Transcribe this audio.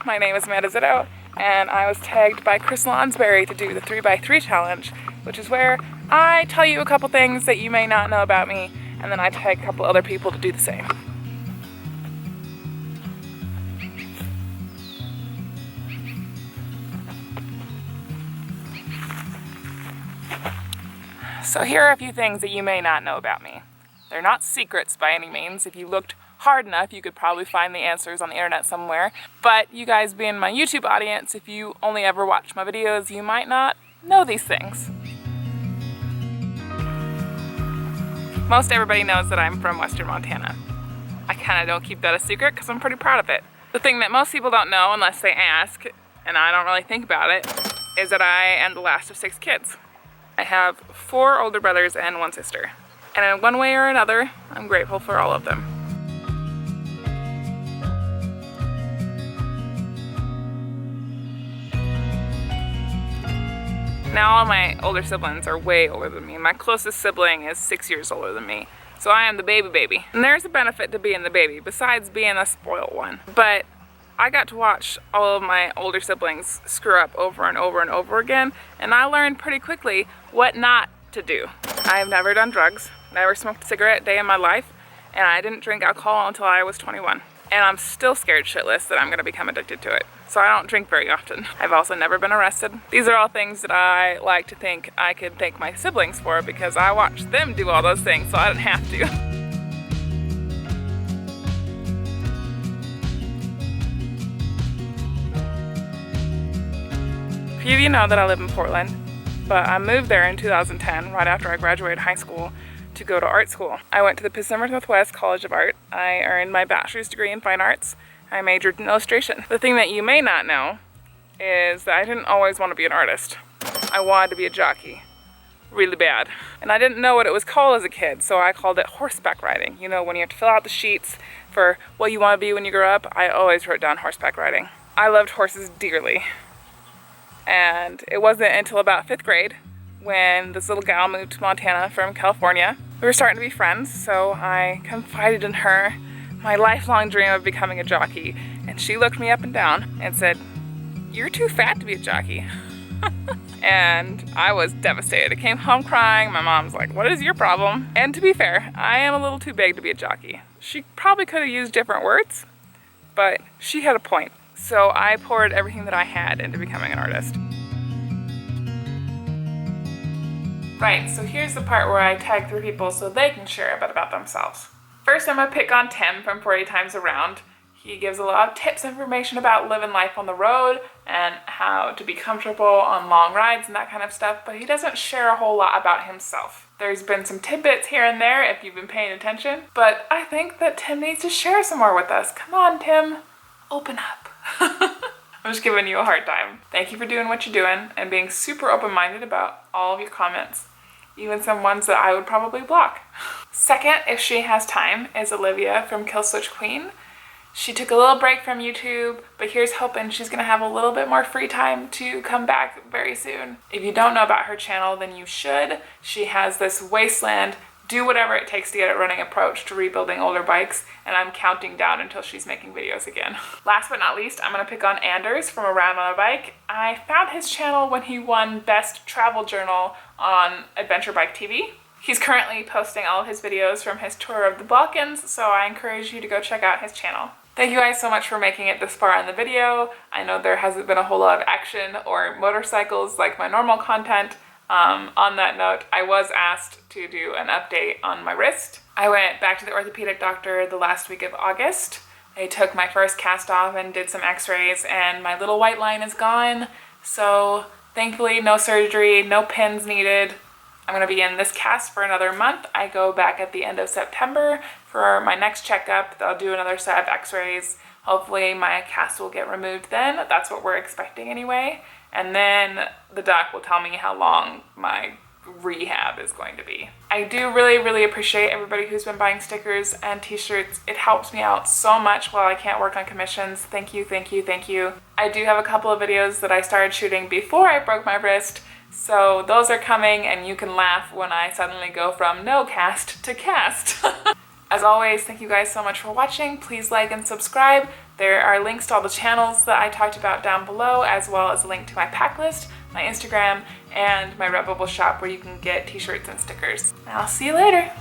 my name is Amanda Zitto, and I was tagged by Chris Lonsberry to do the 3x3 challenge, which is where I tell you a couple things that you may not know about me, and then I tag a couple other people to do the same. So here are a few things that you may not know about me. They're not secrets by any means. If you looked hard enough, you could probably find the answers on the internet somewhere. But you guys being my YouTube audience, if you only ever watch my videos, you might not know these things. Most everybody knows that I'm from Western Montana. I kind of don't keep that a secret because I'm pretty proud of it. The thing that most people don't know unless they ask, and I don't really think about it, is that I am the last of 6 kids. I have 4 older brothers and 1 sister. And in one way or another, I'm grateful for all of them. Now all my older siblings are way older than me. My closest sibling is 6 years older than me. So I am the baby. And there's a benefit to being the baby, besides being a spoiled one. But I got to watch all of my older siblings screw up over and over and over again, and I learned pretty quickly what not to do. I've never done drugs, never smoked a cigarette a day in my life, and I didn't drink alcohol until I was 21. And I'm still scared shitless that I'm gonna become addicted to it. So I don't drink very often. I've also never been arrested. These are all things that I like to think I could thank my siblings for because I watched them do all those things so I didn't have to. Few of you know that I live in Portland, but I moved there in 2010, right after I graduated high school, to go to art school. I went to the Pacific Northwest College of Art. I earned my bachelor's degree in fine arts. I majored in illustration. The thing that you may not know is that I didn't always want to be an artist. I wanted to be a jockey, really bad. And I didn't know what it was called as a kid, so I called it horseback riding. You know, when you have to fill out the sheets for what you want to be when you grow up, I always wrote down horseback riding. I loved horses dearly. And it wasn't until about 5th grade when this little gal moved to Montana from California. We were starting to be friends, so I confided in her my lifelong dream of becoming a jockey. And she looked me up and down and said, "You're too fat to be a jockey." And I was devastated. I came home crying. My mom's like, "What is your problem?" And to be fair, I am a little too big to be a jockey. She probably could have used different words, but she had a point. So I poured everything that I had into becoming an artist. Right, so here's the part where I tag 3 people so they can share a bit about themselves. First, I'm gonna pick on Tim from 40 Times Around. He gives a lot of tips and information about living life on the road and how to be comfortable on long rides and that kind of stuff, but he doesn't share a whole lot about himself. There's been some tidbits here and there if you've been paying attention, but I think that Tim needs to share some more with us. Come on, Tim, open up. I'm just giving you a hard time. Thank you for doing what you're doing and being super open-minded about all of your comments, even some ones that I would probably block. Second, if she has time, is Olivia from Kill Switch Queen. She took a little break from YouTube, but here's hoping she's gonna have a little bit more free time to come back very soon. If you don't know about her channel, then you should. She has this wasteland, do whatever it takes to get it running approach to rebuilding older bikes, and I'm counting down until she's making videos again. Last but not least, I'm gonna pick on Anders from Around on a Bike. I found his channel when he won Best Travel Journal on Adventure Bike TV. He's currently posting all of his videos from his tour of the Balkans, so I encourage you to go check out his channel. Thank you guys so much for making it this far in the video. I know there hasn't been a whole lot of action or motorcycles like my normal content. On that note, I was asked to do an update on my wrist. I went back to the orthopedic doctor the last week of August. They took my first cast off and did some x-rays, and my little white line is gone. So thankfully, no surgery, no pins needed. I'm gonna be in this cast for another month. I go back at the end of September for my next checkup. They'll do another set of x-rays. Hopefully my cast will get removed then. That's what we're expecting anyway. And then the doc will tell me how long my rehab is going to be. I do really appreciate everybody who's been buying stickers and t-shirts. It helps me out so much while I can't work on commissions. Thank you. I do have a couple of videos that I started shooting before I broke my wrist, so those are coming, and you can laugh when I suddenly go from no cast to cast. As always, thank you guys so much for watching. Please like and subscribe. There are links to all the channels that I talked about down below, as well as a link to my pack list, my Instagram, and my Redbubble shop where you can get t-shirts and stickers. I'll see you later.